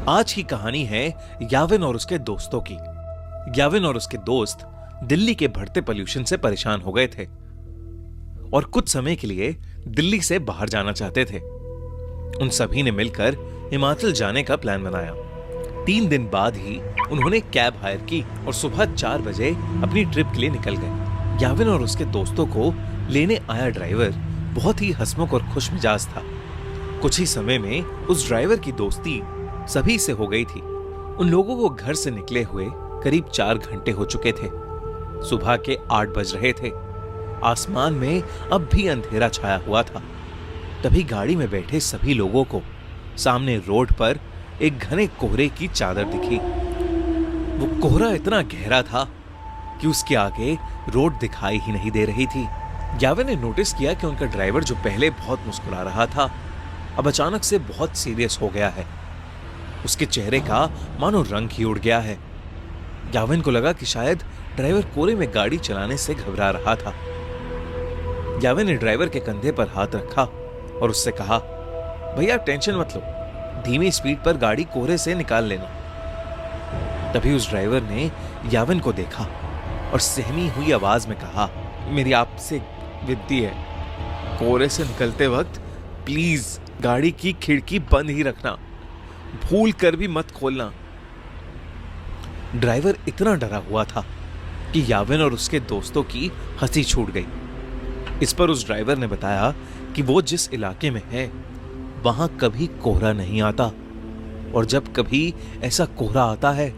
आज की कहानी है याविन और उसके दोस्तों की। याविन और उसके दोस्त दिल्ली के बढ़ते पोल्यूशन से परेशान हो गए थे और कुछ समय के लिए दिल्ली से बाहर जाना चाहते थे। उन सभी ने मिलकर हिमाचल जाने का प्लान बनाया। 3 दिन बाद ही उन्होंने कैब हायर की और सुबह 4 बजे अपनी ट्रिप के लिए निकल गए। याविन और उसके दोस्तों को लेने आया ड्राइवर बहुत ही हंसमुख और खुश मिजाज था। कुछ ही समय में उस ड्राइवर की दोस्ती सभी से हो गई थी। उन लोगों को घर से निकले हुए करीब 4 घंटे हो चुके थे। सुबह के 8 बज रहे थे। आसमान में अब भी अंधेरा छाया हुआ था। तभी गाड़ी में बैठे सभी लोगों को सामने रोड पर एक घने कोहरे की चादर दिखी। वो कोहरा इतना गहरा था कि उसके आगे रोड दिखाई ही नहीं दे रही थी। याविन ने नोटिस किया कि उनका ड्राइवर जो पहले बहुत मुस्कुरा रहा था, अब अचानक से बहुत सीरियस हो गया है। उसके चेहरे का मानो रंग ही उड़ गया है। याविन को लगा कि शायद ड्राइवर कोहरे में गाड़ी चलाने से घबरा रहा था। याविन ने ड्राइवर के कंधे पर हाथ रखा और उससे कहा, भैया टेंशन मत लो, धीमी स्पीड पर गाड़ी कोहरे से निकाल लेना। तभी उस ड्राइवर ने याविन को देखा और सहमी हुई आवाज में कहा, मेरी आपसे विनती है, कोहरे से निकलते वक्त प्लीज गाड़ी की खिड़की बंद ही रखना, भूल कर भी मत खोलना। ड्राइवर इतना डरा हुआ था कि याविन और उसके दोस्तों की हंसी छूट गई। इस पर उस ड्राइवर ने बताया कि वो जिस इलाके में है वहां कभी कोहरा नहीं आता और जब कभी ऐसा कोहरा आता है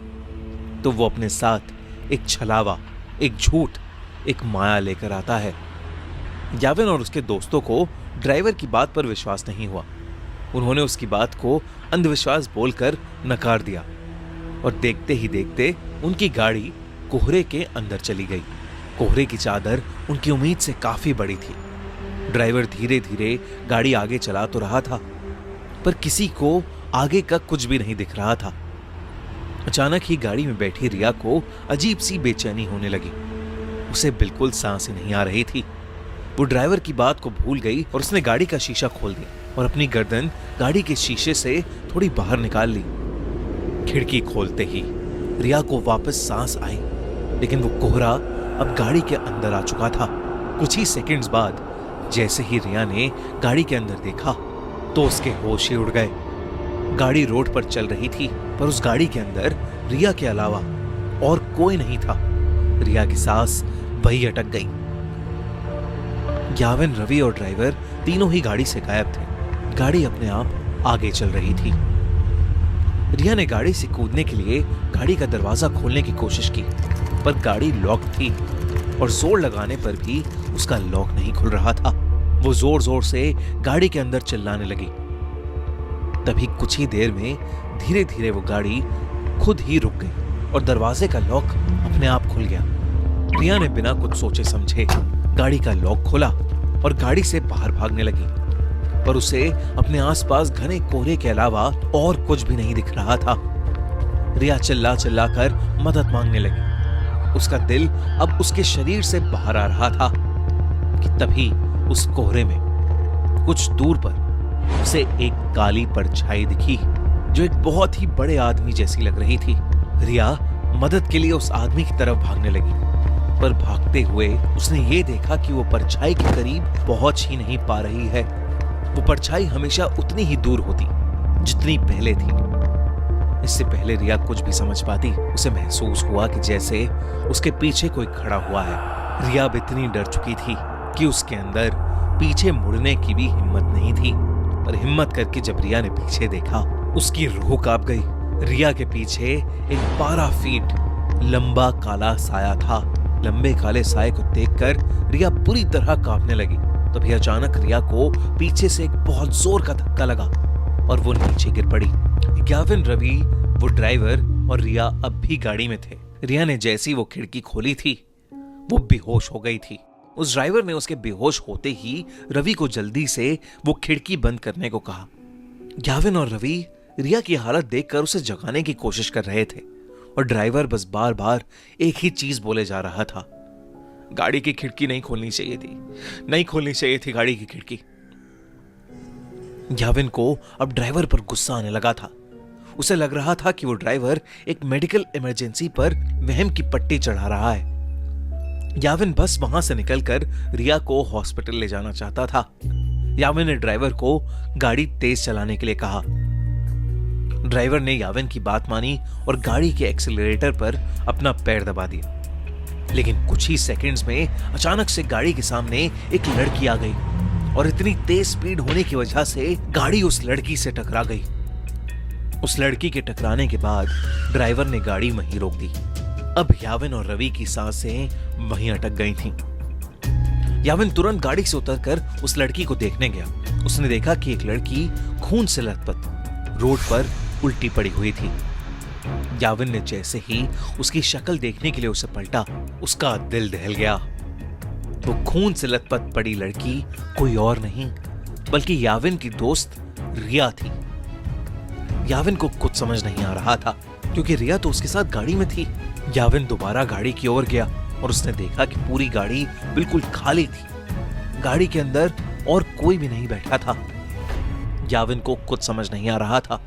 तो वो अपने साथ एक छलावा, एक झूठ, एक माया लेकर आता है। याविन और उसके दोस्तों को ड्राइवर की बात पर विश्वास नहीं हुआ। उन्होंने उसकी बात को अंधविश्वास बोलकर नकार दिया और देखते ही देखते उनकी गाड़ी कोहरे के अंदर चली गई। कोहरे की चादर उनकी उम्मीद से काफी बड़ी थी। ड्राइवर धीरे धीरे गाड़ी आगे चला तो रहा था, पर किसी को आगे का कुछ भी नहीं दिख रहा था। अचानक ही गाड़ी में बैठी रिया को अजीब सी बेचैनी होने लगी। उसे बिल्कुल सांस ही नहीं आ रही थी। वो ड्राइवर की बात को भूल गई और उसने गाड़ी का शीशा खोल दिया और अपनी गर्दन गाड़ी के शीशे से थोड़ी बाहर निकाल ली। खिड़की खोलते ही रिया को वापस सांस आई, लेकिन वो कोहरा अब गाड़ी के अंदर आ चुका था। कुछ ही सेकंड्स बाद जैसे ही रिया ने गाड़ी के अंदर देखा तो उसके होश ही उड़ गए। गाड़ी रोड पर चल रही थी, पर उस गाड़ी के अंदर रिया के अलावा और कोई नहीं था। रिया की सांस वही अटक गई। याविन, रवि और ड्राइवर तीनों ही गाड़ी से गायब थे। गाड़ी अपने आप आगे चल रही थी। रिया ने गाड़ी से कूदने के लिए गाड़ी का दरवाजा खोलने की कोशिश की, पर गाड़ी लॉक थी और जोर लगाने पर भी उसका लॉक नहीं खुल रहा था। वो जोर जोर से गाड़ी के अंदर चिल्लाने लगी। तभी कुछ ही देर में धीरे धीरे वो गाड़ी खुद ही रुक गई और दरवाजे का लॉक अपने आप खुल गया। रिया ने बिना कुछ सोचे समझे गाड़ी का लॉक खोला और गाड़ी से बाहर भागने लगी, पर उसे अपने आसपास घने कोहरे के अलावा और कुछ भी नहीं दिख रहा था। रिया चिल्ला चिल्ला कर मदद मांगने लगी। उसका दिल अब उसके शरीर से बाहर आ रहा था कि तभी उस कोहरे में कुछ दूर पर उसे एक काली परछाई दिखी जो एक बहुत ही बड़े आदमी जैसी लग रही थी। रिया मदद के लिए उस आदमी की तरफ भागने लगी, पर भागते हुए उसने ये देखा कि वो परछाई के करीब पहुंच ही नहीं पा रही है। वो परछाई हमेशा उतनी ही दूर होती जितनी पहले थी। इससे पहले रिया कुछ भी समझ पाती, उसे महसूस हुआ कि जैसे उसके पीछे कोई खड़ा हुआ है। रिया अब इतनी डर चुकी थी कि उसके अंदर पीछे मुड़ने की भी हिम्मत नहीं थी। पर हिम्मत करके जब रिया ने पीछे देखा, उसकी रूह कांप गई। रिया के पीछे एक 12 फीट लंबा काला साया था। लंबे काले साए को देखकर रिया बुरी तरह कांपने लगी। तभी अचानक रिया को पीछे से एक बहुत जोर का धक्का लगा और वो नीचे गिर पड़ी। याविन, रवि, वो ड्राइवर और रिया अब भी गाड़ी में थे। रिया ने जैसी वो खिड़की खोली थी, वो बेहोश हो गई थी। उस ड्राइवर ने उसके बेहोश होते ही रवि को जल्दी से वो खिड़की बंद करने को कहा। याविन और रवि रिया की हालत देखकर उसे जगाने की कोशिश कर रहे थे और ड्राइवर बस बार बार एक ही चीज बोले जा रहा था, गाड़ी की खिड़की नहीं खोलनी चाहिए थी, नहीं खोलनी चाहिए थी गाड़ी की खिड़की। याविन को अब ड्राइवर पर गुस्सा आने लगा था। उसे लग रहा था कि वो ड्राइवर एक मेडिकल इमरजेंसी पर वहम की पट्टी चढ़ा रहा है। याविन बस वहां से निकलकर रिया को हॉस्पिटल ले जाना चाहता था। याविन ने ड्राइवर को गाड़ी तेज चलाने के लिए कहा। ड्राइवर ने याविन की बात मानी और गाड़ी के एक्सीलरेटर पर अपना पैर दबा दिया। लेकिन कुछ ही सेकंड्स में अचानक से गाड़ी के सामने एक लड़की आ गई और इतनी तेज स्पीड होने की वजह से गाड़ी उस लड़की से टकरा गई। उस लड़की के टकराने के बाद ड्राइवर ने गाड़ी वहीं रोक दी। अब याविन और रवि की सांसें वहीं अटक गई थीं। याविन तुरंत गाड़ी से उतरकर उस लड़की को देखने गया। उसने देखा कि एक लड़की खून से लथपथ रोड पर उल्टी पड़ी हुई थी। याविन ने जैसे ही उसकी शक्ल देखने के लिए उसे पलटा, उसका दिल दहल गया। वो खून से लथपथ पड़ी लड़की कोई और नहीं बल्कि याविन की दोस्त रिया थी। याविन को कुछ समझ नहीं आ रहा था क्योंकि रिया तो उसके साथ गाड़ी में थी। याविन दोबारा गाड़ी की ओर गया और उसने देखा कि पूरी गाड़ी बिल्कुल खाली थी। गाड़ी के अंदर और कोई भी नहीं बैठा था। याविन को कुछ समझ नहीं आ रहा था।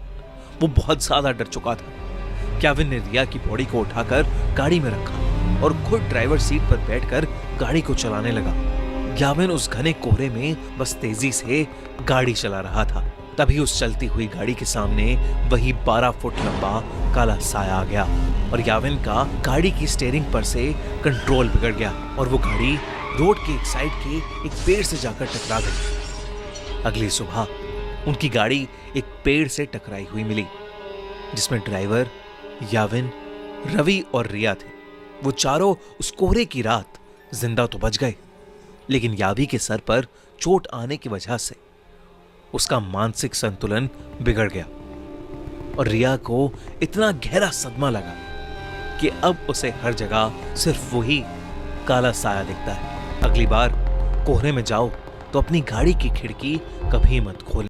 वो बहुत ज्यादा डर चुका था। याविन ने रिया की बॉडी को उठाकर गाड़ी में रखा और खुद ड्राइवर सीट पर बैठकर गाड़ी को चलाने लगा। याविन उस घने कोहरे में बस तेजी से गाड़ी चला रहा था। तभी उस चलती हुई गाड़ी के सामने वही 12 फुट लंबा काला साया आ गया और याविन का गाड़ी की स्टीयरिंग पर से कंट्रोल बिगड़ गया और वो गाड़ी रोड के एक साइड के एक पेड़ से जाकर टकरा गई। अगली सुबह उनकी गाड़ी एक पेड़ से टकराई हुई मिली जिसमें ड्राइवर, याविन, रवि और रिया थे। वो चारों उस कोहरे की रात जिंदा तो बच गए, लेकिन यावी के सर पर चोट आने की वजह से उसका मानसिक संतुलन बिगड़ गया और रिया को इतना गहरा सदमा लगा कि अब उसे हर जगह सिर्फ वही काला साया दिखता है। अगली बार कोहरे में जाओ तो अपनी गाड़ी की खिड़की कभी मत खोलना।